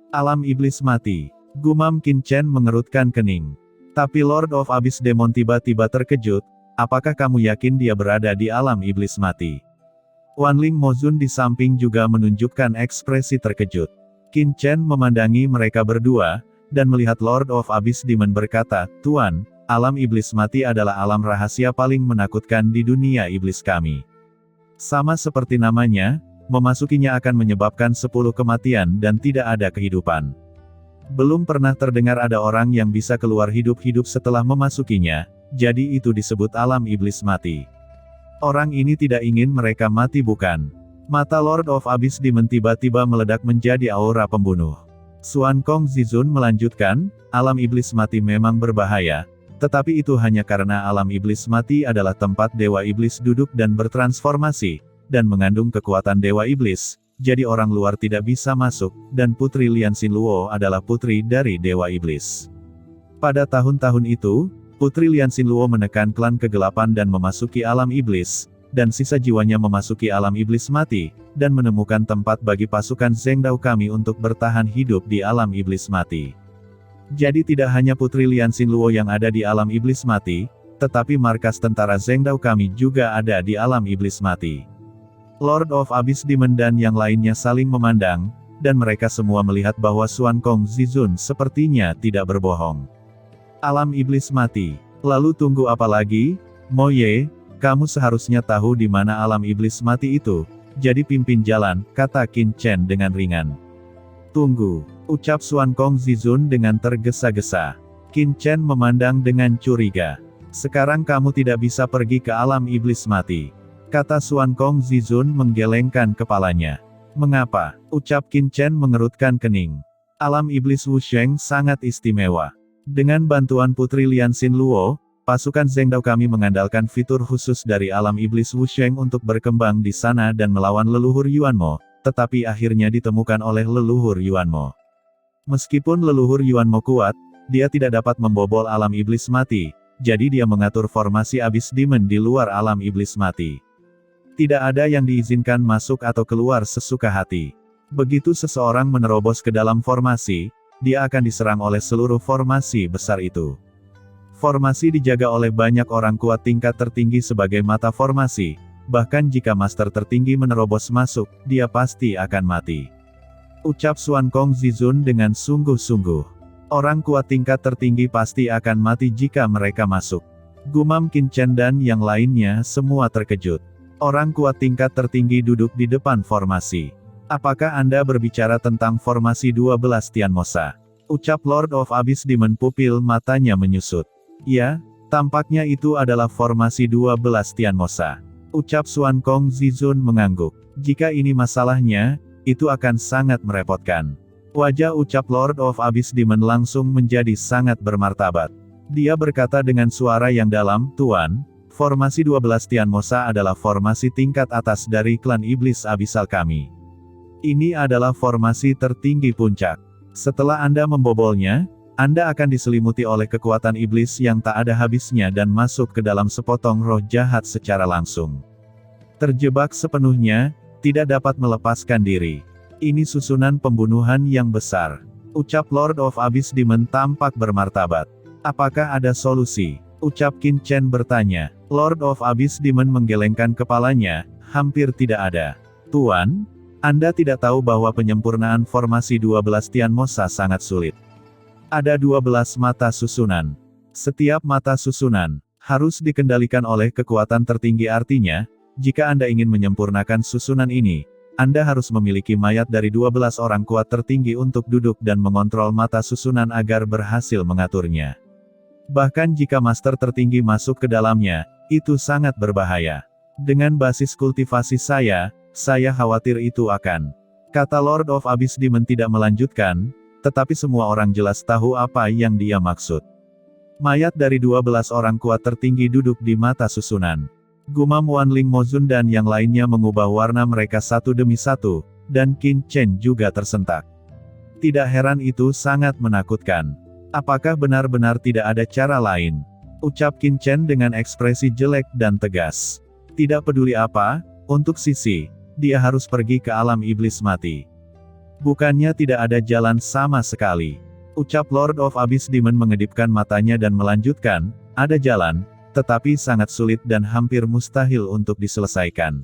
Alam iblis mati. Gumam Qin Chen mengerutkan kening. Tapi Lord of Abyss Demon tiba-tiba terkejut, apakah kamu yakin dia berada di alam iblis mati? Wanling Mozun di samping juga menunjukkan ekspresi terkejut. Qin Chen memandangi mereka berdua, dan melihat Lord of Abyss Demon berkata, Tuan, alam iblis mati adalah alam rahasia paling menakutkan di dunia iblis kami. Sama seperti namanya, memasukinya akan menyebabkan 10 kematian dan tidak ada kehidupan. Belum pernah terdengar ada orang yang bisa keluar hidup-hidup setelah memasukinya, jadi itu disebut alam iblis mati. Orang ini tidak ingin mereka mati bukan? Mata Lord of Abyss Demon tiba-tiba meledak menjadi aura pembunuh. Xuan Kong Zizun melanjutkan, alam iblis mati memang berbahaya, tetapi itu hanya karena alam iblis mati adalah tempat dewa iblis duduk dan bertransformasi, dan mengandung kekuatan dewa iblis, jadi orang luar tidak bisa masuk, dan Putri Lian Xinluo adalah putri dari dewa iblis. Pada tahun-tahun itu, Putri Lian Xinluo menekan klan kegelapan dan memasuki alam iblis, dan sisa jiwanya memasuki alam iblis mati, dan menemukan tempat bagi pasukan Zhengdao kami untuk bertahan hidup di alam iblis mati. Jadi tidak hanya Putri Lian Xinluo yang ada di alam iblis mati, tetapi markas tentara Zhengdao kami juga ada di alam iblis mati. Lord of Abyss Demon dan yang lainnya saling memandang, dan mereka semua melihat bahwa Xuan Kong Zizun sepertinya tidak berbohong. Alam iblis mati. Lalu tunggu apa lagi? Mo Ye, kamu seharusnya tahu di mana alam iblis mati itu. Jadi pimpin jalan, kata Qin Chen dengan ringan. Tunggu, ucap Xuan Kong Zizun dengan tergesa-gesa. Qin Chen memandang dengan curiga. Sekarang kamu tidak bisa pergi ke alam iblis mati. Kata Xuan Kong Zizun menggelengkan kepalanya. Mengapa? Ucap Qin Chen mengerutkan kening. Alam iblis Wusheng sangat istimewa. Dengan bantuan Putri Lian Xinluo, pasukan Zhengdao kami mengandalkan fitur khusus dari alam iblis Wusheng untuk berkembang di sana dan melawan leluhur Yuanmo, tetapi akhirnya ditemukan oleh leluhur Yuanmo. Meskipun leluhur Yuanmo kuat, dia tidak dapat membobol alam iblis mati, jadi dia mengatur formasi Abyss Demon di luar alam iblis mati. Tidak ada yang diizinkan masuk atau keluar sesuka hati. Begitu seseorang menerobos ke dalam formasi, dia akan diserang oleh seluruh formasi besar itu. Formasi dijaga oleh banyak orang kuat tingkat tertinggi sebagai mata formasi, bahkan jika master tertinggi menerobos masuk, dia pasti akan mati. Ucap Xuan Kong Zizun dengan sungguh-sungguh. Orang kuat tingkat tertinggi pasti akan mati jika mereka masuk. Gumam Qin Chen dan yang lainnya semua terkejut. Orang kuat tingkat tertinggi duduk di depan formasi. Apakah Anda berbicara tentang formasi 12 Tianmosa? Ucap Lord of Abyss Demon pupil matanya menyusut. Ya, tampaknya itu adalah formasi 12 Tianmosa. Ucap Xuan Kong Zizun mengangguk. Jika ini masalahnya, itu akan sangat merepotkan. Wajah ucap Lord of Abyss Demon langsung menjadi sangat bermartabat. Dia berkata dengan suara yang dalam, Tuan, formasi 12 Tianmosa adalah formasi tingkat atas dari klan iblis abisal kami. Ini adalah formasi tertinggi puncak. Setelah Anda membobolnya, Anda akan diselimuti oleh kekuatan iblis yang tak ada habisnya dan masuk ke dalam sepotong roh jahat secara langsung. Terjebak sepenuhnya, tidak dapat melepaskan diri. Ini susunan pembunuhan yang besar. Ucap Lord of Abyss Demon tampak bermartabat. Apakah ada solusi? Ucap Qin Chen bertanya. Lord of Abyss Demon menggelengkan kepalanya, hampir tidak ada. Tuan, Anda tidak tahu bahwa penyempurnaan formasi 12 Tianmosa sangat sulit. Ada 12 mata susunan. Setiap mata susunan harus dikendalikan oleh kekuatan tertinggi artinya, jika Anda ingin menyempurnakan susunan ini, Anda harus memiliki mayat dari 12 orang kuat tertinggi untuk duduk dan mengontrol mata susunan agar berhasil mengaturnya. Bahkan jika master tertinggi masuk ke dalamnya, itu sangat berbahaya. Dengan basis kultivasi saya khawatir itu akan. Kata Lord of Abyss Demon tidak melanjutkan, tetapi semua orang jelas tahu apa yang dia maksud. Mayat dari 12 orang kuat tertinggi duduk di mata susunan. Gumam Wanling Mozun dan yang lainnya mengubah warna mereka satu demi satu, dan Qin Chen juga tersentak. Tidak heran itu sangat menakutkan. Apakah benar-benar tidak ada cara lain? Ucap Qin Chen dengan ekspresi jelek dan tegas. Tidak peduli apa, untuk Sisi, dia harus pergi ke alam iblis mati. Bukannya tidak ada jalan sama sekali. Ucap Lord of Abyss Demon mengedipkan matanya dan melanjutkan, ada jalan, tetapi sangat sulit dan hampir mustahil untuk diselesaikan.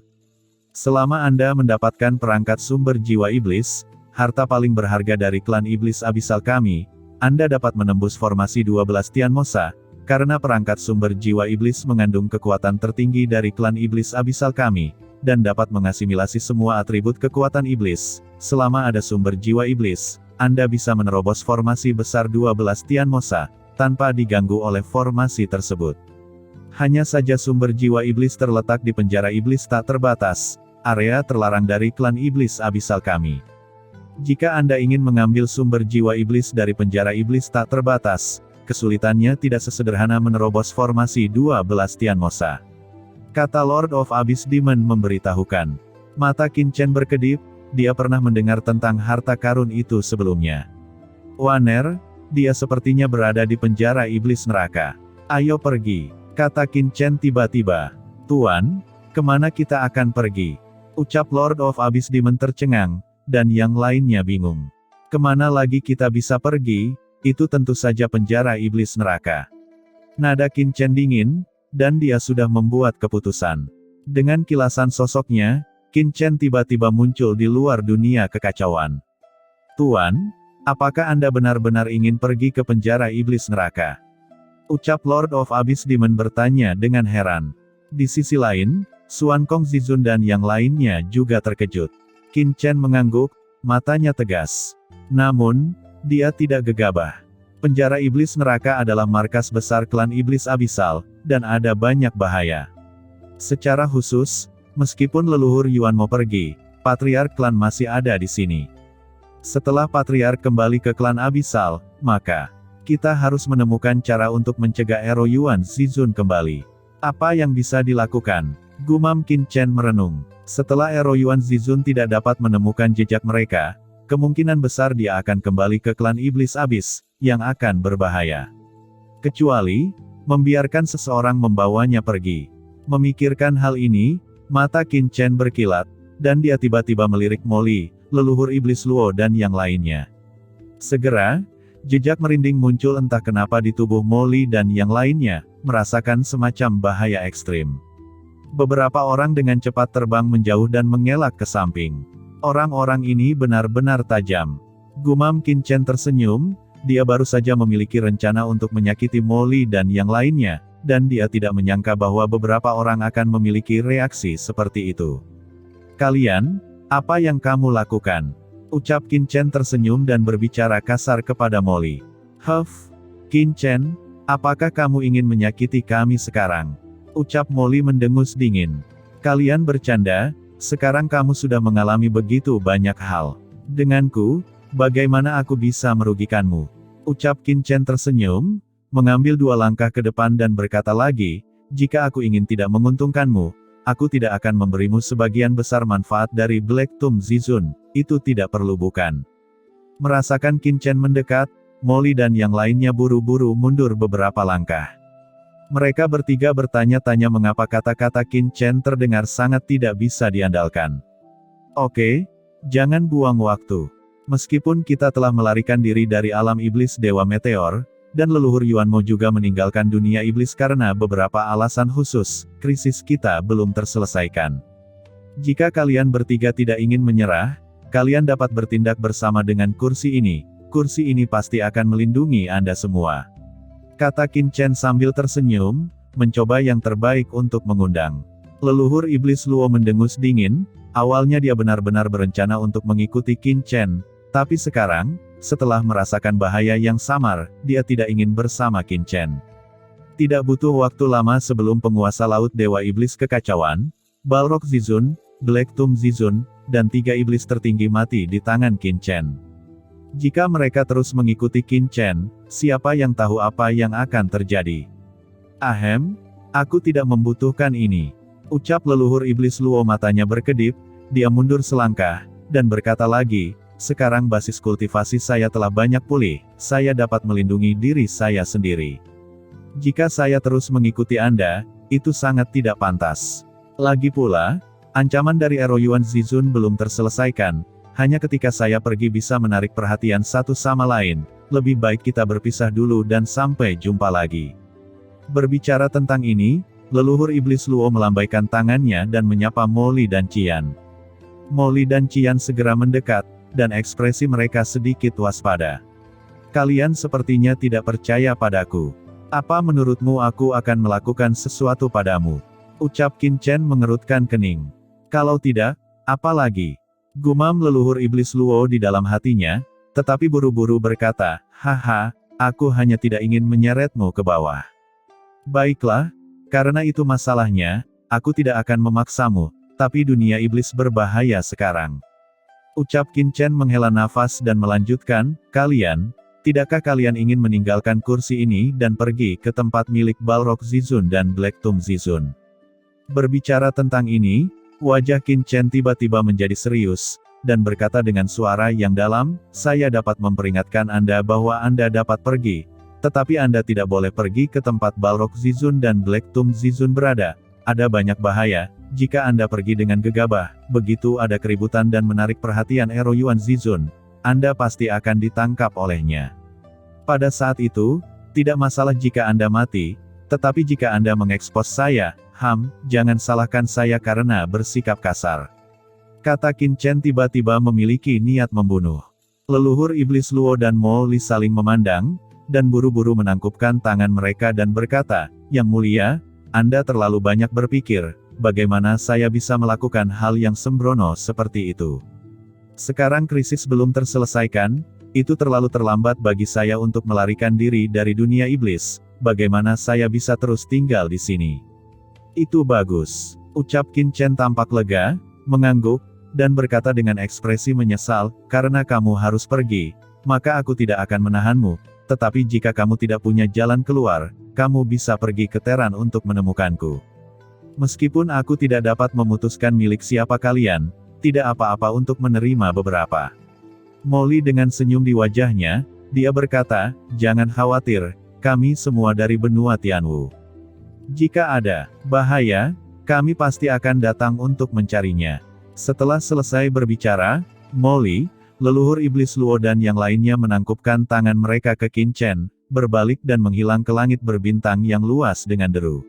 Selama Anda mendapatkan perangkat sumber jiwa iblis, harta paling berharga dari klan iblis abisal kami, Anda dapat menembus formasi 12 Tian Mosa, karena perangkat sumber jiwa iblis mengandung kekuatan tertinggi dari klan iblis abisal kami, dan dapat mengasimilasi semua atribut kekuatan iblis. Selama ada sumber jiwa iblis, Anda bisa menerobos formasi besar 12 Tian Mosa, tanpa diganggu oleh formasi tersebut. Hanya saja sumber jiwa iblis terletak di penjara iblis tak terbatas, area terlarang dari klan iblis abisal kami. Jika Anda ingin mengambil sumber jiwa iblis dari penjara iblis tak terbatas, kesulitannya tidak sesederhana menerobos formasi 12 Tian Mosa. Kata Lord of Abyss Demon memberitahukan. Mata Qin Chen berkedip, dia pernah mendengar tentang harta karun itu sebelumnya. Waner, dia sepertinya berada di penjara iblis neraka. Ayo pergi, kata Qin Chen tiba-tiba. Tuan, kemana kita akan pergi? Ucap Lord of Abyss Demon tercengang, dan yang lainnya bingung. Kemana lagi kita bisa pergi? Itu tentu saja penjara iblis neraka. Nada Qin Chen dingin, dan dia sudah membuat keputusan. Dengan kilasan sosoknya, Qin Chen tiba-tiba muncul di luar dunia kekacauan. Tuan, apakah Anda benar-benar ingin pergi ke penjara iblis neraka? Ucap Lord of Abyss Demon bertanya dengan heran. Di sisi lain, Xuan Kong Zizun dan yang lainnya juga terkejut. Qin Chen mengangguk, matanya tegas. Namun, dia tidak gegabah. Penjara iblis neraka adalah markas besar klan iblis abisal, dan ada banyak bahaya. Secara khusus, meskipun leluhur Yuan mau pergi, patriark klan masih ada di sini. Setelah patriark kembali ke klan abisal, maka kita harus menemukan cara untuk mencegah Ero Yuan Zizun kembali. Apa yang bisa dilakukan? Gumam Qin Chen merenung. Setelah Ero Yuan Zizun tidak dapat menemukan jejak mereka, kemungkinan besar dia akan kembali ke klan iblis abis, yang akan berbahaya. Kecuali, membiarkan seseorang membawanya pergi. Memikirkan hal ini, mata Qin Chen berkilat, dan dia tiba-tiba melirik Molly, leluhur iblis Luo dan yang lainnya. Segera, jejak merinding muncul entah kenapa di tubuh Molly dan yang lainnya, merasakan semacam bahaya ekstrim. Beberapa orang dengan cepat terbang menjauh dan mengelak ke samping. Orang-orang ini benar-benar tajam. Gumam Qin Chen tersenyum, dia baru saja memiliki rencana untuk menyakiti Molly dan yang lainnya, dan dia tidak menyangka bahwa beberapa orang akan memiliki reaksi seperti itu. Kalian, apa yang kamu lakukan? Ucap Qin Chen tersenyum dan berbicara kasar kepada Molly. Huff, Qin Chen, apakah kamu ingin menyakiti kami sekarang? Ucap Molly mendengus dingin. Kalian bercanda, sekarang kamu sudah mengalami begitu banyak hal. Denganku, bagaimana aku bisa merugikanmu? Ucap Qin Chen tersenyum, mengambil 2 langkah ke depan dan berkata lagi, jika aku ingin tidak menguntungkanmu, aku tidak akan memberimu sebagian besar manfaat dari Black Tomb Zizun, itu tidak perlu bukan? Merasakan Qin Chen mendekat, Molly dan yang lainnya buru-buru mundur beberapa langkah. Mereka bertiga bertanya-tanya mengapa kata-kata Qin Chen terdengar sangat tidak bisa diandalkan. Oke, jangan buang waktu. Meskipun kita telah melarikan diri dari alam iblis Dewa Meteor, dan leluhur Yuanmo juga meninggalkan dunia iblis karena beberapa alasan khusus, krisis kita belum terselesaikan. Jika kalian bertiga tidak ingin menyerah, kalian dapat bertindak bersama dengan kursi ini pasti akan melindungi Anda semua. Kata Qin Chen sambil tersenyum, mencoba yang terbaik untuk mengundang. Leluhur iblis Luo mendengus dingin, awalnya dia benar-benar berencana untuk mengikuti Qin Chen, tapi sekarang, setelah merasakan bahaya yang samar, dia tidak ingin bersama Qin Chen. Tidak butuh waktu lama sebelum penguasa laut Dewa Iblis Kekacauan, Balrog Zizun, Black Tomb Zizun, dan 3 iblis tertinggi mati di tangan Qin Chen. Jika mereka terus mengikuti Qin Chen, siapa yang tahu apa yang akan terjadi? Ahem, aku tidak membutuhkan ini. Ucap leluhur iblis Luo matanya berkedip, dia mundur selangkah, dan berkata lagi, sekarang basis kultivasi saya telah banyak pulih, saya dapat melindungi diri saya sendiri. Jika saya terus mengikuti Anda, itu sangat tidak pantas. Lagi pula, ancaman dari Ero Yuan Zizun belum terselesaikan, hanya ketika saya pergi bisa menarik perhatian satu sama lain, lebih baik kita berpisah dulu dan sampai jumpa lagi. Berbicara tentang ini, leluhur iblis Luo melambaikan tangannya dan menyapa Molly dan Qian. Molly dan Qian segera mendekat, dan ekspresi mereka sedikit waspada. Kalian sepertinya tidak percaya padaku. Apa menurutmu aku akan melakukan sesuatu padamu? Ucap Qin Chen mengerutkan kening. Kalau tidak, apa lagi? Gumam leluhur iblis Luo di dalam hatinya, tetapi buru-buru berkata, haha, aku hanya tidak ingin menyeretmu ke bawah. Baiklah, karena itu masalahnya, aku tidak akan memaksamu, tapi dunia iblis berbahaya sekarang. Ucap Qin Chen menghela nafas dan melanjutkan, kalian, tidakkah kalian ingin meninggalkan kursi ini dan pergi ke tempat milik Balrog Zizun dan Black Tomb Zizun? Berbicara tentang ini, wajah Qin Chen tiba-tiba menjadi serius, dan berkata dengan suara yang dalam, saya dapat memperingatkan Anda bahwa Anda dapat pergi, tetapi Anda tidak boleh pergi ke tempat Balrog Zizun dan Black Tomb Zizun berada. Ada banyak bahaya, jika Anda pergi dengan gegabah, begitu ada keributan dan menarik perhatian Ero Yuan Zizun, Anda pasti akan ditangkap olehnya. Pada saat itu, tidak masalah jika Anda mati, tetapi jika Anda mengekspos saya, jangan salahkan saya karena bersikap kasar. Kata Qin Chen tiba-tiba memiliki niat membunuh. Leluhur iblis Luo dan Molly saling memandang, dan buru-buru menangkupkan tangan mereka dan berkata, Yang Mulia, Anda terlalu banyak berpikir, bagaimana saya bisa melakukan hal yang sembrono seperti itu. Sekarang krisis belum terselesaikan, itu terlalu terlambat bagi saya untuk melarikan diri dari dunia iblis, bagaimana saya bisa terus tinggal di sini. Itu bagus. Ucap Qin Chen tampak lega, mengangguk, dan berkata dengan ekspresi menyesal, karena kamu harus pergi, maka aku tidak akan menahanmu, tetapi jika kamu tidak punya jalan keluar, kamu bisa pergi ke Teran untuk menemukanku. Meskipun aku tidak dapat memutuskan milik siapa kalian, tidak apa-apa untuk menerima beberapa. Molly dengan senyum di wajahnya, dia berkata, jangan khawatir, kami semua dari benua Tianwu. Jika ada bahaya, kami pasti akan datang untuk mencarinya. Setelah selesai berbicara, Molly, leluhur iblis Luo dan yang lainnya menangkupkan tangan mereka ke Qin Chen, berbalik dan menghilang ke langit berbintang yang luas dengan deru.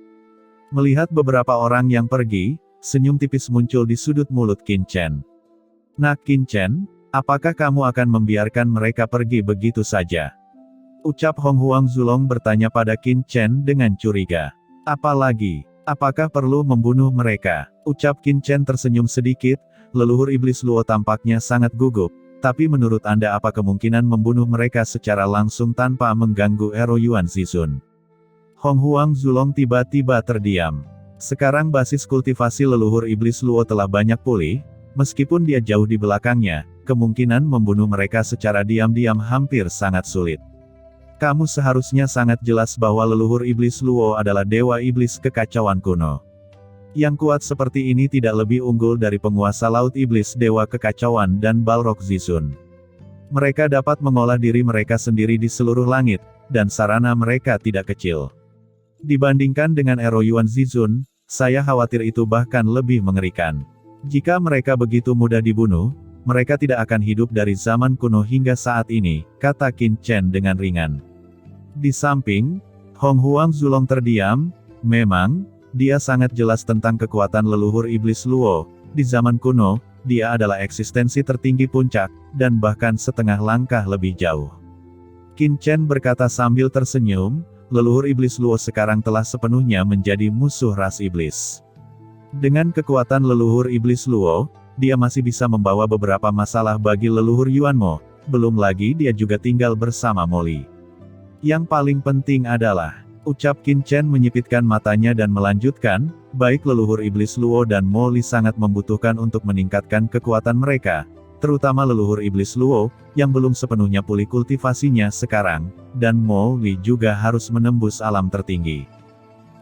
Melihat beberapa orang yang pergi, senyum tipis muncul di sudut mulut Qin Chen. Nah Qin Chen, apakah kamu akan membiarkan mereka pergi begitu saja? Ucap Hong Huang Zulong bertanya pada Qin Chen dengan curiga. Apalagi, apakah perlu membunuh mereka? Ucap Qin Chen tersenyum sedikit, leluhur iblis Luo tampaknya sangat gugup, tapi menurut Anda apa kemungkinan membunuh mereka secara langsung tanpa mengganggu Ero Yuan Zizun? Hong Huang Zulong tiba-tiba terdiam. Sekarang basis kultivasi leluhur iblis Luo telah banyak pulih, meskipun dia jauh di belakangnya, kemungkinan membunuh mereka secara diam-diam hampir sangat sulit. Kamu seharusnya sangat jelas bahwa leluhur iblis Luo adalah dewa iblis kekacauan kuno. Yang kuat seperti ini tidak lebih unggul dari penguasa laut iblis dewa kekacauan dan Balrog Zizun. Mereka dapat mengolah diri mereka sendiri di seluruh langit, dan sarana mereka tidak kecil. Dibandingkan dengan Ero Yuan Zizun, saya khawatir itu bahkan lebih mengerikan. Jika mereka begitu mudah dibunuh, mereka tidak akan hidup dari zaman kuno hingga saat ini, kata Qin Chen dengan ringan. Di samping, Hong Huang Zulong terdiam, memang, dia sangat jelas tentang kekuatan leluhur iblis Luo, di zaman kuno, dia adalah eksistensi tertinggi puncak, dan bahkan setengah langkah lebih jauh. Qin Chen berkata sambil tersenyum, leluhur iblis Luo sekarang telah sepenuhnya menjadi musuh ras iblis. Dengan kekuatan leluhur iblis Luo, dia masih bisa membawa beberapa masalah bagi leluhur Yuan Mo, belum lagi dia juga tinggal bersama Molly. Yang paling penting adalah, ucap Qin Chen menyipitkan matanya dan melanjutkan, baik leluhur iblis Luo dan Molly sangat membutuhkan untuk meningkatkan kekuatan mereka, terutama leluhur iblis Luo, yang belum sepenuhnya pulih kultivasinya sekarang, dan Molly juga harus menembus alam tertinggi.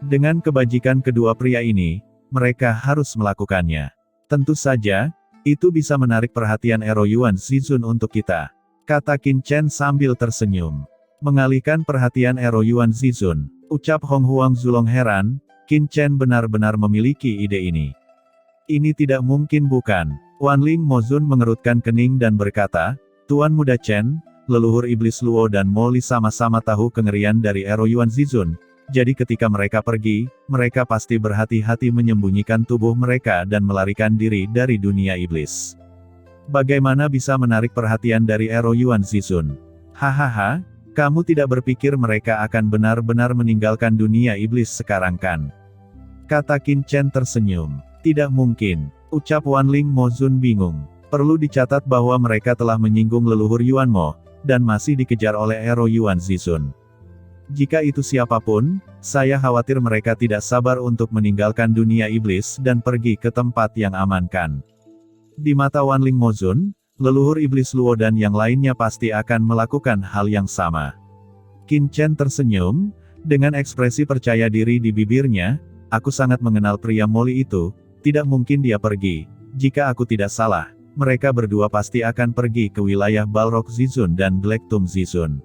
Dengan kebajikan kedua pria ini, mereka harus melakukannya. Tentu saja, itu bisa menarik perhatian Ero Yuan Zizun untuk kita, kata Qin Chen sambil tersenyum. Mengalihkan perhatian Ero Yuan Zizun, ucap Hong Huang Zulong heran, Qin Chen benar-benar memiliki ide ini. Ini tidak mungkin bukan? Wanling Mozun mengerutkan kening dan berkata, Tuan Muda Chen, leluhur iblis Luo dan Mo Li sama-sama tahu kengerian dari Ero Yuan Zizun. Jadi ketika mereka pergi, mereka pasti berhati-hati menyembunyikan tubuh mereka dan melarikan diri dari dunia iblis. Bagaimana bisa menarik perhatian dari Ero Yuan Zizun? Hahaha, kamu tidak berpikir mereka akan benar-benar meninggalkan dunia iblis sekarang kan? Kata Qin Chen tersenyum. Tidak mungkin, ucap Wanling Mozun bingung. Perlu dicatat bahwa mereka telah menyinggung leluhur Yuan Mo, dan masih dikejar oleh Ero Yuan Zizun. Jika itu siapapun, saya khawatir mereka tidak sabar untuk meninggalkan dunia iblis dan pergi ke tempat yang aman kan. Di mata Wanling Mozun, leluhur iblis Luo dan yang lainnya pasti akan melakukan hal yang sama. Qin Chen tersenyum, dengan ekspresi percaya diri di bibirnya, aku sangat mengenal pria Mo Li itu, tidak mungkin dia pergi. Jika aku tidak salah, mereka berdua pasti akan pergi ke wilayah Balrog Zizun dan Black Tomb Zizun.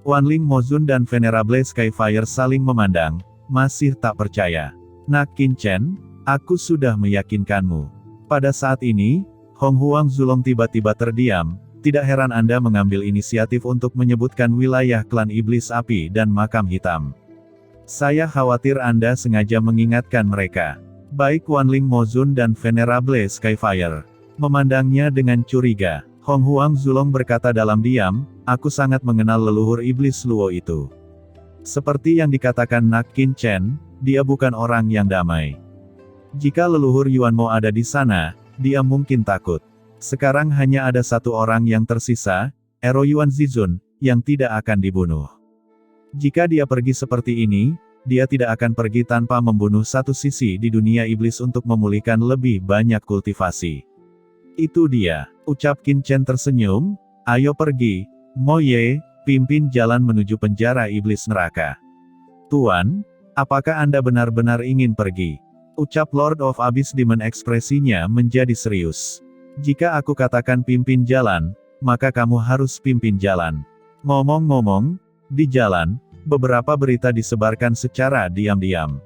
Wanling Mozun dan Venerable Skyfire saling memandang, masih tak percaya. Nak Qin Chen, aku sudah meyakinkanmu. Pada saat ini, Hong Huang Zulong tiba-tiba terdiam, tidak heran Anda mengambil inisiatif untuk menyebutkan wilayah klan Iblis Api dan Makam Hitam. Saya khawatir Anda sengaja mengingatkan mereka. Baik Wanling Mozun dan Venerable Skyfire memandangnya dengan curiga. Hong Huang Zulong berkata dalam diam, aku sangat mengenal leluhur iblis Luo itu. Seperti yang dikatakan Nak Qin Chen, dia bukan orang yang damai. Jika leluhur Yuan Mo ada di sana, dia mungkin takut. Sekarang hanya ada satu orang yang tersisa, Ero Yuan Zizun, yang tidak akan dibunuh. Jika dia pergi seperti ini, dia tidak akan pergi tanpa membunuh satu sisi di dunia iblis untuk memulihkan lebih banyak kultivasi. Itu dia, ucap Qin Chen tersenyum, ayo pergi, Mo Ye, pimpin jalan menuju penjara iblis neraka. Tuan, apakah Anda benar-benar ingin pergi? Ucap Lord of Abyss Demon ekspresinya menjadi serius. Jika aku katakan pimpin jalan, maka kamu harus pimpin jalan. Ngomong-ngomong, di jalan, beberapa berita disebarkan secara diam-diam.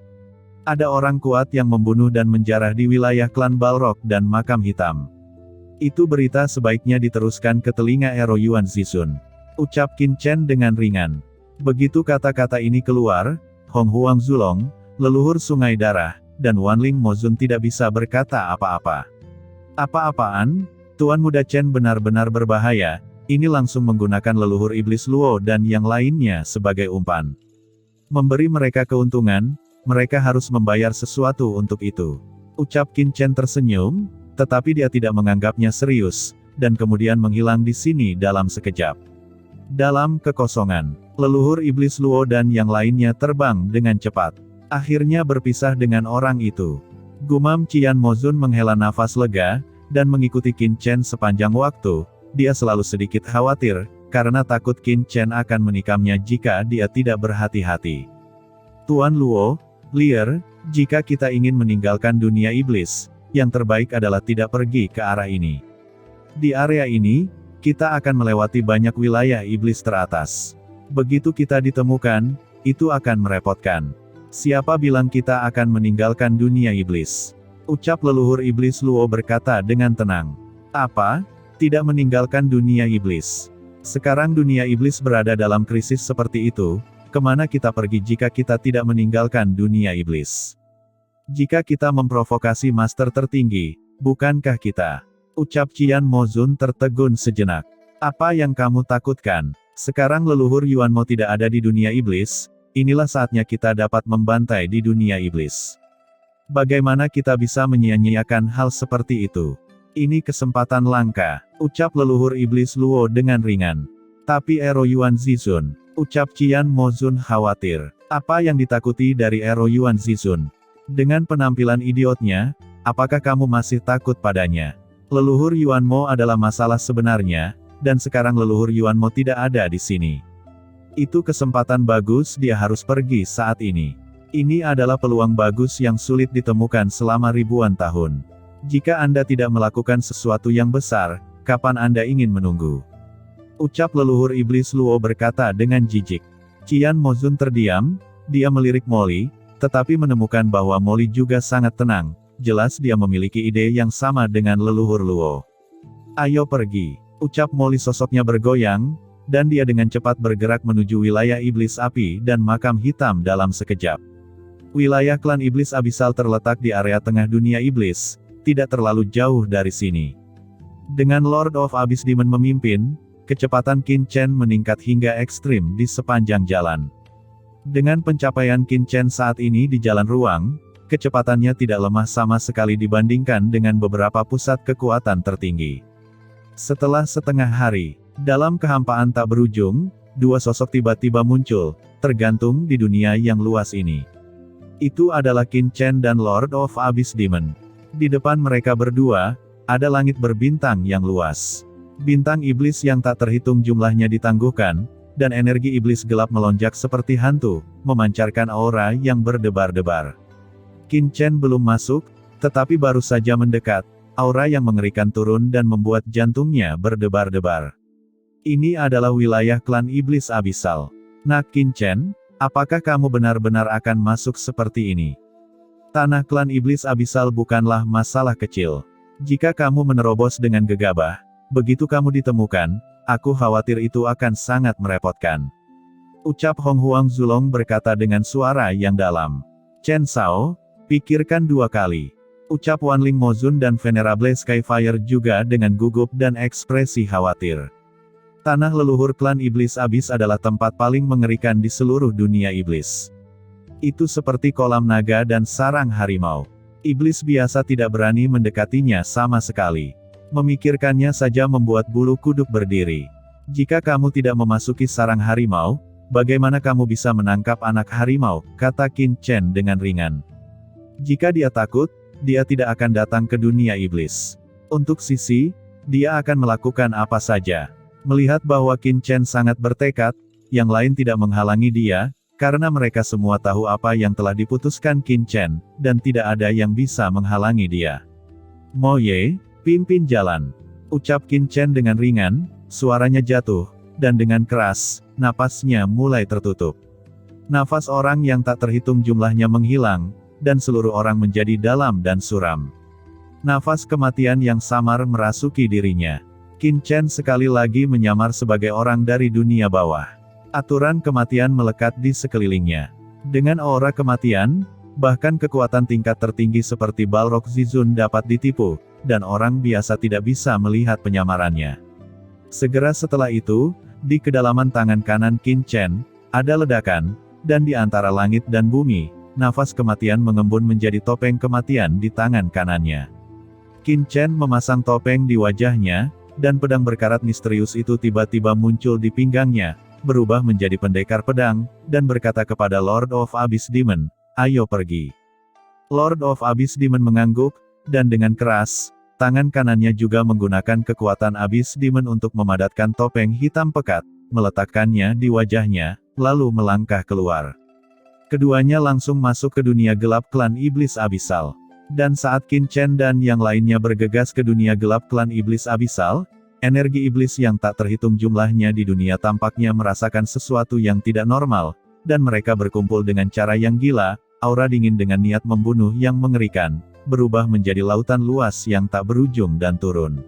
Ada orang kuat yang membunuh dan menjarah di wilayah klan Balrog dan Makam Hitam. Itu berita sebaiknya diteruskan ke telinga Ero Yuan Zizun. Ucap Qin Chen dengan ringan. Begitu kata-kata ini keluar, Hong Huang Zulong, leluhur Sungai Darah, dan Wanling Mozun tidak bisa berkata apa-apa. Apa-apaan? Tuan Muda Chen benar-benar berbahaya, ini langsung menggunakan leluhur iblis Luo dan yang lainnya sebagai umpan. Memberi mereka keuntungan, mereka harus membayar sesuatu untuk itu. Ucap Qin Chen tersenyum, tetapi dia tidak menganggapnya serius, dan kemudian menghilang di sini dalam sekejap. Dalam kekosongan, leluhur iblis Luo dan yang lainnya terbang dengan cepat. Akhirnya berpisah dengan orang itu. Gumam Qian Mozun menghela nafas lega, dan mengikuti Qin Chen sepanjang waktu. Dia selalu sedikit khawatir, karena takut Qin Chen akan menikamnya jika dia tidak berhati-hati. Tuan Luo, Lier, jika kita ingin meninggalkan dunia iblis, yang terbaik adalah tidak pergi ke arah ini. Di area ini, kita akan melewati banyak wilayah iblis teratas. Begitu kita ditemukan, itu akan merepotkan. Siapa bilang kita akan meninggalkan dunia iblis? Ucap leluhur iblis Luo berkata dengan tenang. Apa? Tidak meninggalkan dunia iblis. Sekarang dunia iblis berada dalam krisis seperti itu, kemana kita pergi jika kita tidak meninggalkan dunia iblis? Jika kita memprovokasi master tertinggi, bukankah kita? Ucap Qian Mozun tertegun sejenak. Apa yang kamu takutkan? Sekarang leluhur Yuan Mo tidak ada di dunia iblis, inilah saatnya kita dapat membantai di dunia iblis. Bagaimana kita bisa menyia-nyiakan hal seperti itu? Ini kesempatan langka, ucap leluhur iblis Luo dengan ringan. Tapi Ero Yuan Zizun, ucap Qian Mozun khawatir. Apa yang ditakuti dari Ero Yuan Zizun? Dengan penampilan idiotnya, apakah kamu masih takut padanya? Leluhur Yuan Mo adalah masalah sebenarnya, dan sekarang leluhur Yuan Mo tidak ada di sini. Itu kesempatan bagus, dia harus pergi saat ini. Ini adalah peluang bagus yang sulit ditemukan selama ribuan tahun. Jika Anda tidak melakukan sesuatu yang besar, kapan Anda ingin menunggu? Ucap leluhur iblis Luo berkata dengan jijik. Qian Mozun terdiam, dia melirik Mo Li, tetapi menemukan bahwa Mo Li juga sangat tenang, jelas dia memiliki ide yang sama dengan leluhur Luo. Ayo pergi, ucap Molly. Sosoknya bergoyang, dan dia dengan cepat bergerak menuju wilayah iblis api dan makam hitam dalam sekejap. Wilayah klan iblis abisal terletak di area tengah dunia iblis, tidak terlalu jauh dari sini. Dengan Lord of Abyss Demon memimpin, kecepatan Qin Chen meningkat hingga ekstrim di sepanjang jalan. Dengan pencapaian Qin Chen saat ini di jalan ruang, kecepatannya tidak lemah sama sekali dibandingkan dengan beberapa pusat kekuatan tertinggi. Setelah setengah hari, dalam kehampaan tak berujung, dua sosok tiba-tiba muncul, tergantung di dunia yang luas ini. Itu adalah Qin Chen dan Lord of Abyss Demon. Di depan mereka berdua, ada langit berbintang yang luas. Bintang iblis yang tak terhitung jumlahnya ditangguhkan, dan energi iblis gelap melonjak seperti hantu, memancarkan aura yang berdebar-debar. Qin Chen belum masuk, tetapi baru saja mendekat, aura yang mengerikan turun dan membuat jantungnya berdebar-debar. Ini adalah wilayah klan iblis abisal. Nah Qin Chen, apakah kamu benar-benar akan masuk seperti ini? Tanah klan iblis abisal bukanlah masalah kecil. Jika kamu menerobos dengan gegabah, begitu kamu ditemukan, aku khawatir itu akan sangat merepotkan. Ucap Hong Huang Zulong berkata dengan suara yang dalam. Chen Sao, pikirkan dua kali. Ucap Wanling Mozun dan Venerable Skyfire juga dengan gugup dan ekspresi khawatir. Tanah leluhur klan iblis abis adalah tempat paling mengerikan di seluruh dunia iblis. Itu seperti kolam naga dan sarang harimau. Iblis biasa tidak berani mendekatinya sama sekali. Memikirkannya saja membuat bulu kuduk berdiri. Jika kamu tidak memasuki sarang harimau, bagaimana kamu bisa menangkap anak harimau, kata Qin Chen dengan ringan. Jika dia takut, dia tidak akan datang ke dunia iblis. Untuk Sisi, dia akan melakukan apa saja. Melihat bahwa Qin Chen sangat bertekad, yang lain tidak menghalangi dia, karena mereka semua tahu apa yang telah diputuskan Qin Chen, dan tidak ada yang bisa menghalangi dia. Mo Ye, pimpin jalan. Ucap Qin Chen dengan ringan, suaranya jatuh, dan dengan keras, napasnya mulai tertutup. Nafas orang yang tak terhitung jumlahnya menghilang, dan seluruh orang menjadi dalam dan suram. Nafas kematian yang samar merasuki dirinya. Qin Chen sekali lagi menyamar sebagai orang dari dunia bawah. Aturan kematian melekat di sekelilingnya. Dengan aura kematian, bahkan kekuatan tingkat tertinggi seperti Balrog Zizun dapat ditipu, dan orang biasa tidak bisa melihat penyamarannya. Segera setelah itu, di kedalaman tangan kanan Qin Chen, ada ledakan, dan di antara langit dan bumi, nafas kematian mengembun menjadi topeng kematian di tangan kanannya. Qin Chen memasang topeng di wajahnya, dan pedang berkarat misterius itu tiba-tiba muncul di pinggangnya, berubah menjadi pendekar pedang, dan berkata kepada Lord of Abyss Demon, ayo pergi. Lord of Abyss Demon mengangguk, dan dengan keras, tangan kanannya juga menggunakan kekuatan Abyss Demon untuk memadatkan topeng hitam pekat, meletakkannya di wajahnya, lalu melangkah keluar. Keduanya langsung masuk ke dunia gelap klan iblis abisal. Dan saat Qin Chen dan yang lainnya bergegas ke dunia gelap klan iblis abisal, energi iblis yang tak terhitung jumlahnya di dunia tampaknya merasakan sesuatu yang tidak normal, dan mereka berkumpul dengan cara yang gila, aura dingin dengan niat membunuh yang mengerikan, berubah menjadi lautan luas yang tak berujung dan turun.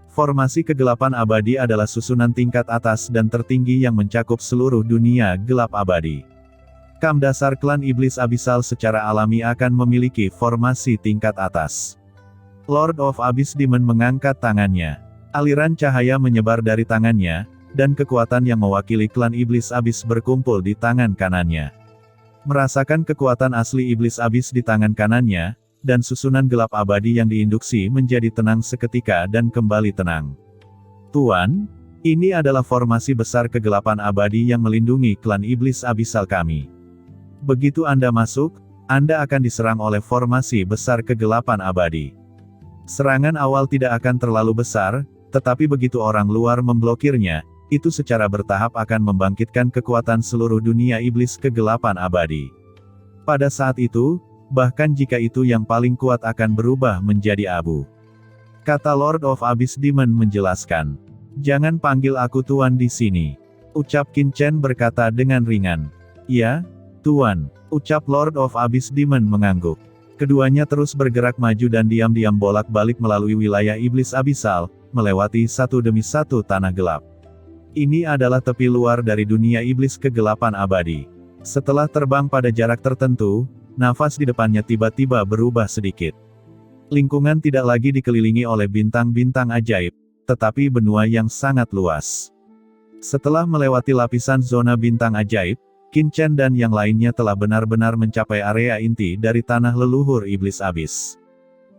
Formasi kegelapan abadi adalah susunan tingkat atas dan tertinggi yang mencakup seluruh dunia gelap abadi. Kam dasar klan iblis abisal secara alami akan memiliki formasi tingkat atas. Lord of Abyss Demon mengangkat tangannya. Aliran cahaya menyebar dari tangannya, dan kekuatan yang mewakili klan iblis abis berkumpul di tangan kanannya. Merasakan kekuatan asli iblis abis di tangan kanannya, dan susunan gelap abadi yang diinduksi menjadi tenang seketika dan kembali tenang. Tuan, ini adalah formasi besar kegelapan abadi yang melindungi klan iblis abisal kami. Begitu Anda masuk, Anda akan diserang oleh formasi besar kegelapan abadi. Serangan awal tidak akan terlalu besar, tetapi begitu orang luar memblokirnya, itu secara bertahap akan membangkitkan kekuatan seluruh dunia iblis kegelapan abadi. Pada saat itu, bahkan jika itu yang paling kuat akan berubah menjadi abu. Kata Lord of Abyss Demon menjelaskan. Jangan panggil aku Tuan di sini. Ucap Qin Chen berkata dengan ringan. Ya, Tuan. Ucap Lord of Abyss Demon mengangguk. Keduanya terus bergerak maju dan diam-diam bolak-balik melalui wilayah iblis abisal, melewati satu demi satu tanah gelap. Ini adalah tepi luar dari dunia iblis kegelapan abadi. Setelah terbang pada jarak tertentu, nafas di depannya tiba-tiba berubah sedikit. Lingkungan tidak lagi dikelilingi oleh bintang-bintang ajaib, tetapi benua yang sangat luas. Setelah melewati lapisan zona bintang ajaib, Qin Chen dan yang lainnya telah benar-benar mencapai area inti dari tanah leluhur iblis abis.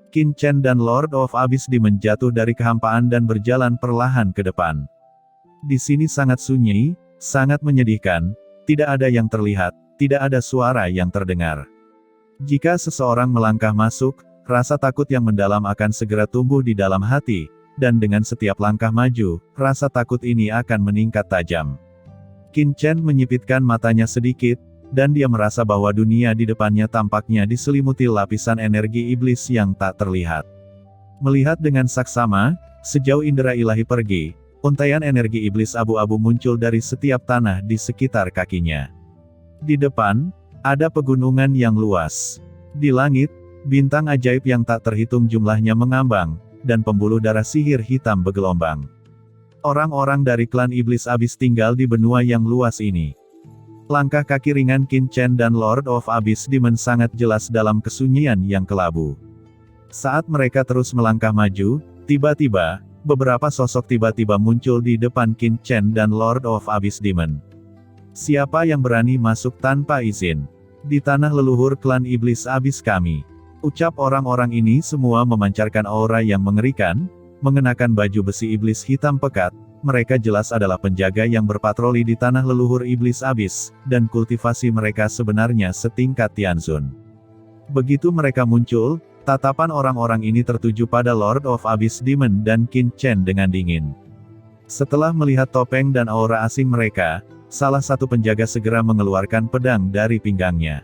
Qin Chen dan Lord of Abyss Demon jatuh dari kehampaan dan berjalan perlahan ke depan. Di sini sangat sunyi, sangat menyedihkan, tidak ada yang terlihat, tidak ada suara yang terdengar. Jika seseorang melangkah masuk, rasa takut yang mendalam akan segera tumbuh di dalam hati, dan dengan setiap langkah maju, rasa takut ini akan meningkat tajam. Qin Chen menyipitkan matanya sedikit, dan dia merasa bahwa dunia di depannya tampaknya diselimuti lapisan energi iblis yang tak terlihat. Melihat dengan saksama, sejauh indera ilahi pergi, untaian energi iblis abu-abu muncul dari setiap tanah di sekitar kakinya. Di depan, ada pegunungan yang luas. Di langit, bintang ajaib yang tak terhitung jumlahnya mengambang, dan pembuluh darah sihir hitam bergelombang. Orang-orang dari klan iblis abis tinggal di benua yang luas ini. Langkah kaki ringan Qin Chen dan Lord of Abyss Demon sangat jelas dalam kesunyian yang kelabu. Saat mereka terus melangkah maju, tiba-tiba, beberapa sosok tiba-tiba muncul di depan Qin Chen dan Lord of Abyss Demon. Siapa yang berani masuk tanpa izin? Di tanah leluhur klan iblis abis kami. Ucap orang-orang ini semua memancarkan aura yang mengerikan, mengenakan baju besi iblis hitam pekat. Mereka jelas adalah penjaga yang berpatroli di tanah leluhur iblis abis, dan kultivasi mereka sebenarnya setingkat Tianzun. Begitu mereka muncul, tatapan orang-orang ini tertuju pada Lord of Abyss Demon dan Qin Chen dengan dingin. Setelah melihat topeng dan aura asing mereka, salah satu penjaga segera mengeluarkan pedang dari pinggangnya.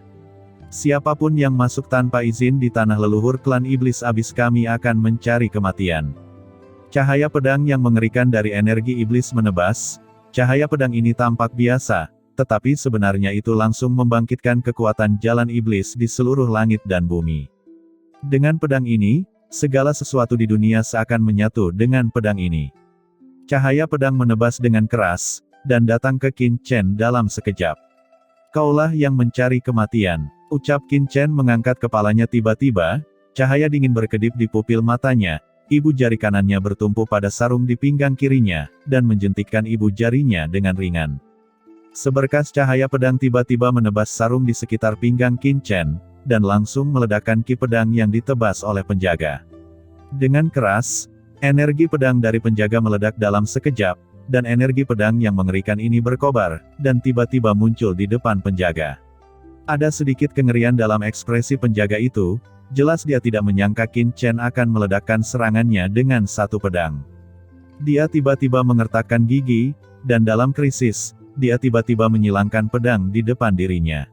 Siapapun yang masuk tanpa izin di tanah leluhur klan iblis abis kami akan mencari kematian. Cahaya pedang yang mengerikan dari energi iblis menebas. Cahaya pedang ini tampak biasa, tetapi sebenarnya itu langsung membangkitkan kekuatan jalan iblis di seluruh langit dan bumi. Dengan pedang ini, segala sesuatu di dunia seakan menyatu dengan pedang ini. Cahaya pedang menebas dengan keras, dan datang ke Qin Chen dalam sekejap. Kaulah yang mencari kematian, ucap Qin Chen mengangkat kepalanya tiba-tiba, cahaya dingin berkedip di pupil matanya. Ibu jari kanannya bertumpu pada sarung di pinggang kirinya, dan menjentikkan ibu jarinya dengan ringan. Seberkas cahaya pedang tiba-tiba menebas sarung di sekitar pinggang Qin Chen, dan langsung meledakkan ki pedang yang ditebas oleh penjaga. Dengan keras, energi pedang dari penjaga meledak dalam sekejap, dan energi pedang yang mengerikan ini berkobar, dan tiba-tiba muncul di depan penjaga. Ada sedikit kengerian dalam ekspresi penjaga itu. Jelas dia tidak menyangka Qin Chen akan meledakkan serangannya dengan satu pedang. Dia tiba-tiba mengertakkan gigi, dan dalam krisis, dia tiba-tiba menyilangkan pedang di depan dirinya.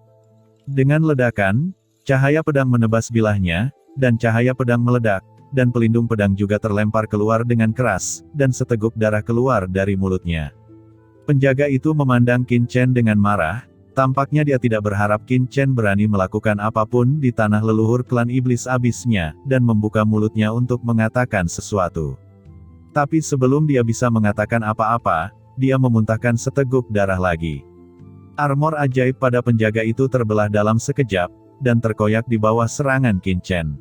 Dengan ledakan, cahaya pedang menebas bilahnya, dan cahaya pedang meledak, dan pelindung pedang juga terlempar keluar dengan keras, dan seteguk darah keluar dari mulutnya. Penjaga itu memandang Qin Chen dengan marah. Tampaknya dia tidak berharap Qin Chen berani melakukan apapun di tanah leluhur klan iblis abisnya, dan membuka mulutnya untuk mengatakan sesuatu. Tapi sebelum dia bisa mengatakan apa-apa, dia memuntahkan seteguk darah lagi. Armor ajaib pada penjaga itu terbelah dalam sekejap, dan terkoyak di bawah serangan Qin Chen.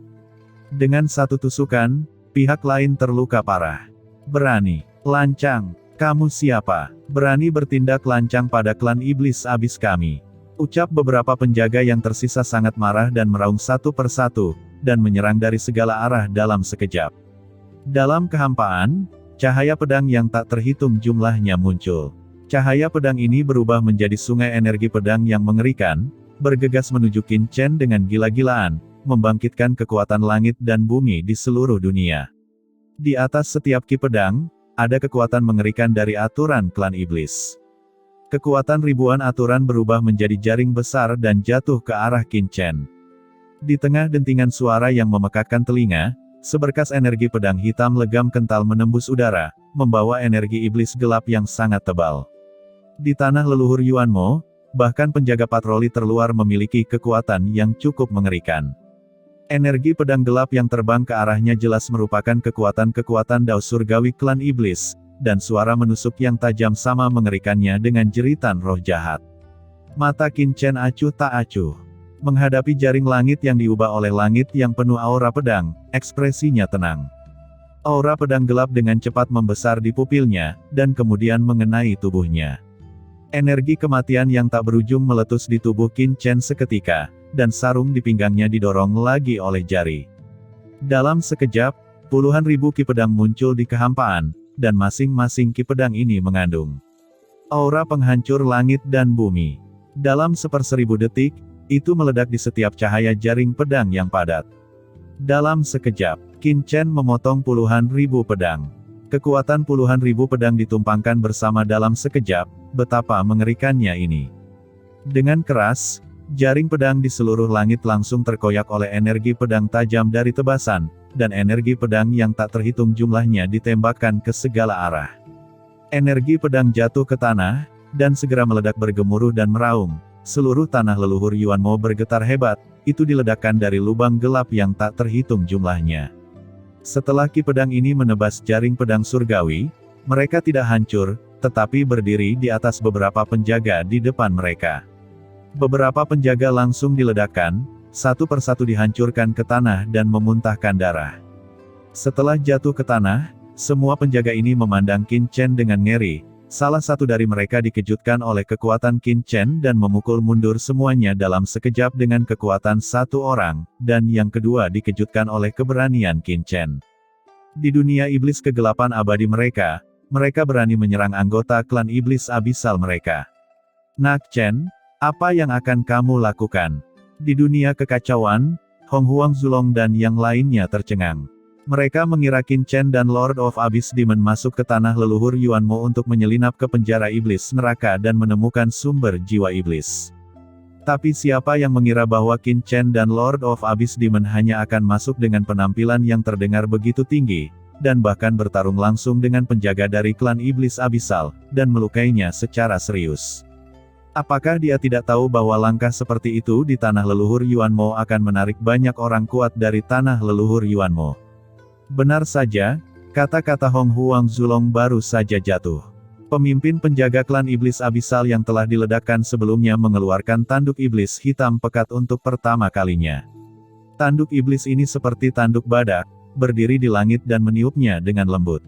Dengan satu tusukan, pihak lain terluka parah. Berani, lancang. Kamu siapa? Berani bertindak lancang pada klan iblis abis kami. Ucap beberapa penjaga yang tersisa sangat marah dan meraung satu persatu, dan menyerang dari segala arah dalam sekejap. Dalam kehampaan, cahaya pedang yang tak terhitung jumlahnya muncul. Cahaya pedang ini berubah menjadi sungai energi pedang yang mengerikan, bergegas menuju Qin Chen dengan gila-gilaan, membangkitkan kekuatan langit dan bumi di seluruh dunia. Di atas setiap ki pedang, ada kekuatan mengerikan dari aturan klan iblis. Kekuatan ribuan aturan berubah menjadi jaring besar dan jatuh ke arah Qin Chen. Di tengah dentingan suara yang memekakkan telinga, seberkas energi pedang hitam legam kental menembus udara, membawa energi iblis gelap yang sangat tebal. Di tanah leluhur Yuanmo, bahkan penjaga patroli terluar memiliki kekuatan yang cukup mengerikan. Energi pedang gelap yang terbang ke arahnya jelas merupakan kekuatan-kekuatan Dao Surgawi klan iblis, dan suara menusuk yang tajam sama mengerikannya dengan jeritan roh jahat. Mata Qin Chen acuh tak acuh. Menghadapi jaring langit yang diubah oleh langit yang penuh aura pedang, ekspresinya tenang. Aura pedang gelap dengan cepat membesar di pupilnya, dan kemudian mengenai tubuhnya. Energi kematian yang tak berujung meletus di tubuh Qin Chen seketika, dan sarung di pinggangnya didorong lagi oleh jari. Dalam sekejap, puluhan ribu ki pedang muncul di kehampaan, dan masing-masing ki pedang ini mengandung aura penghancur langit dan bumi. Dalam 1/1000 detik, itu meledak di setiap cahaya jaring pedang yang padat. Dalam sekejap, Qin Chen memotong puluhan ribu pedang. Kekuatan puluhan ribu pedang ditumpangkan bersama dalam sekejap, betapa mengerikannya ini. Dengan keras, jaring pedang di seluruh langit langsung terkoyak oleh energi pedang tajam dari tebasan, dan energi pedang yang tak terhitung jumlahnya ditembakkan ke segala arah. Energi pedang jatuh ke tanah, dan segera meledak bergemuruh dan meraung. Seluruh tanah leluhur Yuanmo bergetar hebat, itu diledakkan dari lubang gelap yang tak terhitung jumlahnya. Setelah ki pedang ini menebas jaring pedang surgawi, mereka tidak hancur, tetapi berdiri di atas beberapa penjaga di depan mereka. Beberapa penjaga langsung diledakkan, satu persatu dihancurkan ke tanah dan memuntahkan darah. Setelah jatuh ke tanah, semua penjaga ini memandang Qin Chen dengan ngeri. Salah satu dari mereka dikejutkan oleh kekuatan Qin Chen dan memukul mundur semuanya dalam sekejap dengan kekuatan satu orang, dan yang kedua dikejutkan oleh keberanian Qin Chen. Di dunia iblis kegelapan abadi mereka berani menyerang anggota klan iblis abisal mereka. Nak Chen, apa yang akan kamu lakukan? Di dunia kekacauan, Hong Huang Zulong dan yang lainnya tercengang. Mereka mengira Qin Chen dan Lord of Abyss Demon masuk ke tanah leluhur Yuanmo untuk menyelinap ke penjara iblis neraka dan menemukan sumber jiwa iblis. Tapi siapa yang mengira bahwa Qin Chen dan Lord of Abyss Demon hanya akan masuk dengan penampilan yang terdengar begitu tinggi, dan bahkan bertarung langsung dengan penjaga dari klan iblis abisal, dan melukainya secara serius. Apakah dia tidak tahu bahwa langkah seperti itu di tanah leluhur Yuanmo akan menarik banyak orang kuat dari tanah leluhur Yuanmo? Benar saja, kata-kata Hong Huang Zulong baru saja jatuh. Pemimpin penjaga klan iblis abisal yang telah diledakkan sebelumnya mengeluarkan tanduk iblis hitam pekat untuk pertama kalinya. Tanduk iblis ini seperti tanduk badak, berdiri di langit dan meniupnya dengan lembut.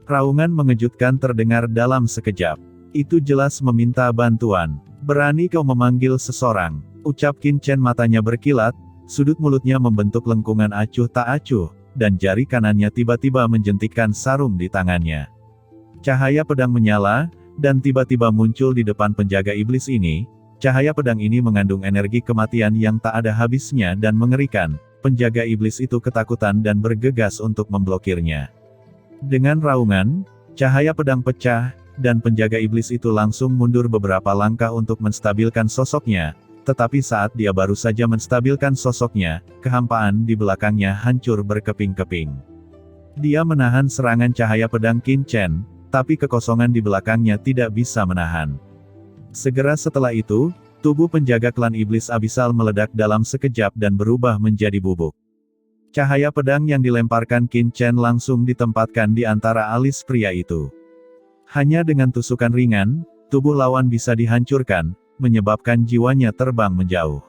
Raungan mengejutkan terdengar dalam sekejap. Itu jelas meminta bantuan. Berani kau memanggil seseorang, ucap Qin Chen matanya berkilat, sudut mulutnya membentuk lengkungan acuh tak acuh, dan jari kanannya tiba-tiba menjentikkan sarung di tangannya. Cahaya pedang menyala, dan tiba-tiba muncul di depan penjaga iblis ini. Cahaya pedang ini mengandung energi kematian yang tak ada habisnya dan mengerikan. Penjaga iblis itu ketakutan dan bergegas untuk memblokirnya. Dengan raungan, cahaya pedang pecah, dan penjaga iblis itu langsung mundur beberapa langkah untuk menstabilkan sosoknya, tetapi saat dia baru saja menstabilkan sosoknya, kehampaan di belakangnya hancur berkeping-keping. Dia menahan serangan cahaya pedang Qin Chen, tapi kekosongan di belakangnya tidak bisa menahan. Segera setelah itu, tubuh penjaga klan iblis abisal meledak dalam sekejap dan berubah menjadi bubuk. Cahaya pedang yang dilemparkan Qin Chen langsung ditempatkan di antara alis pria itu. Hanya dengan tusukan ringan, tubuh lawan bisa dihancurkan, menyebabkan jiwanya terbang menjauh.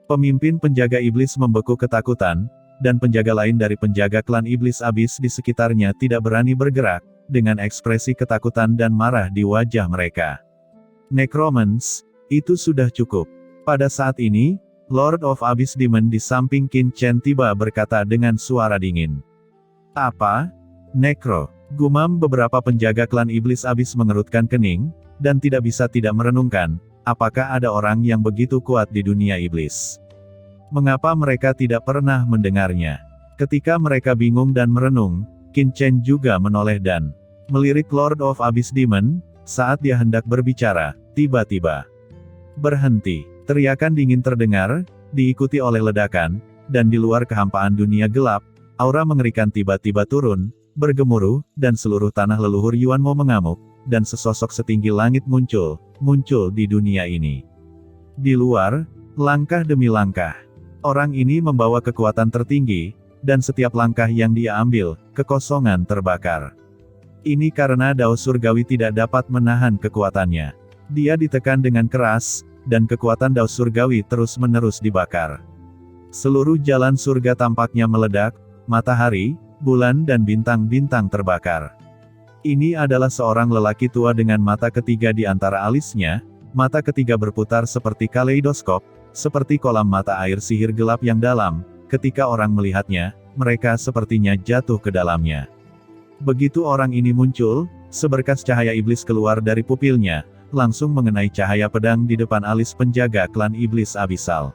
Pemimpin penjaga iblis membeku ketakutan, dan penjaga lain dari penjaga klan iblis abis di sekitarnya tidak berani bergerak, dengan ekspresi ketakutan dan marah di wajah mereka. Necromans, itu sudah cukup. Pada saat ini, Lord of Abyss Demon di samping Qin Chen tiba berkata dengan suara dingin. Apa? Necro. Gumam beberapa penjaga klan iblis abis mengerutkan kening, dan tidak bisa tidak merenungkan, apakah ada orang yang begitu kuat di dunia iblis? Mengapa mereka tidak pernah mendengarnya? Ketika mereka bingung dan merenung, Qin Chen juga menoleh dan melirik Lord of Abyss Demon. Saat dia hendak berbicara, tiba-tiba berhenti. Teriakan dingin terdengar, diikuti oleh ledakan, dan di luar kehampaan dunia gelap, aura mengerikan tiba-tiba turun, bergemuruh, dan seluruh tanah leluhur Yuanmo mengamuk, dan sesosok setinggi langit muncul di dunia ini. Di luar, langkah demi langkah, Orang ini membawa kekuatan tertinggi, dan setiap langkah yang dia ambil, kekosongan terbakar. Ini karena Dao Surgawi tidak dapat menahan kekuatannya. Dia ditekan dengan keras, dan kekuatan Dao Surgawi terus-menerus dibakar. Seluruh jalan surga tampaknya meledak, matahari, bulan dan bintang-bintang terbakar. Ini adalah seorang lelaki tua dengan mata ketiga di antara alisnya, mata ketiga berputar seperti kaleidoskop, seperti kolam mata air sihir gelap yang dalam. Ketika orang melihatnya, mereka sepertinya jatuh ke dalamnya. Begitu orang ini muncul, seberkas cahaya iblis keluar dari pupilnya, langsung mengenai cahaya pedang di depan alis penjaga klan iblis abisal.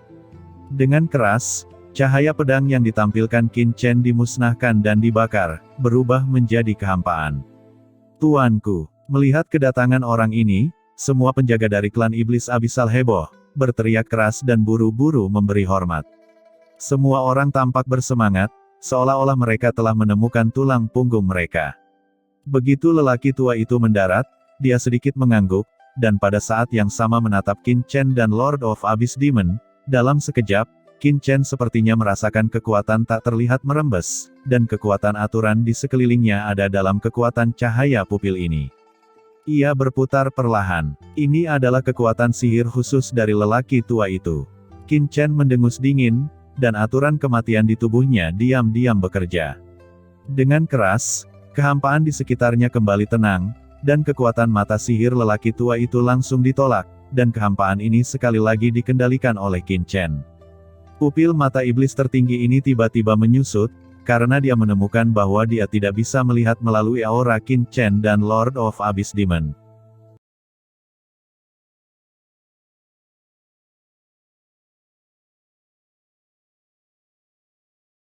Dengan keras, cahaya pedang yang ditampilkan Qin Chen dimusnahkan dan dibakar, berubah menjadi kehampaan. Tuanku, melihat kedatangan orang ini, semua penjaga dari klan iblis abisal heboh, berteriak keras dan buru-buru memberi hormat. Semua orang tampak bersemangat, seolah-olah mereka telah menemukan tulang punggung mereka. Begitu lelaki tua itu mendarat, dia sedikit mengangguk, dan pada saat yang sama menatap Qin Chen dan Lord of Abyss Demon. Dalam sekejap, Qin Chen sepertinya merasakan kekuatan tak terlihat merembes, dan kekuatan aturan di sekelilingnya ada dalam kekuatan cahaya pupil ini. Ia berputar perlahan. Ini adalah kekuatan sihir khusus dari lelaki tua itu. Qin Chen mendengus dingin, dan aturan kematian di tubuhnya diam-diam bekerja. Dengan keras, kehampaan di sekitarnya kembali tenang, dan kekuatan mata sihir lelaki tua itu langsung ditolak, dan kehampaan ini sekali lagi dikendalikan oleh Qin Chen. Pupil mata iblis tertinggi ini tiba-tiba menyusut, karena dia menemukan bahwa dia tidak bisa melihat melalui aura Qin Chen dan Lord of Abyss Demon.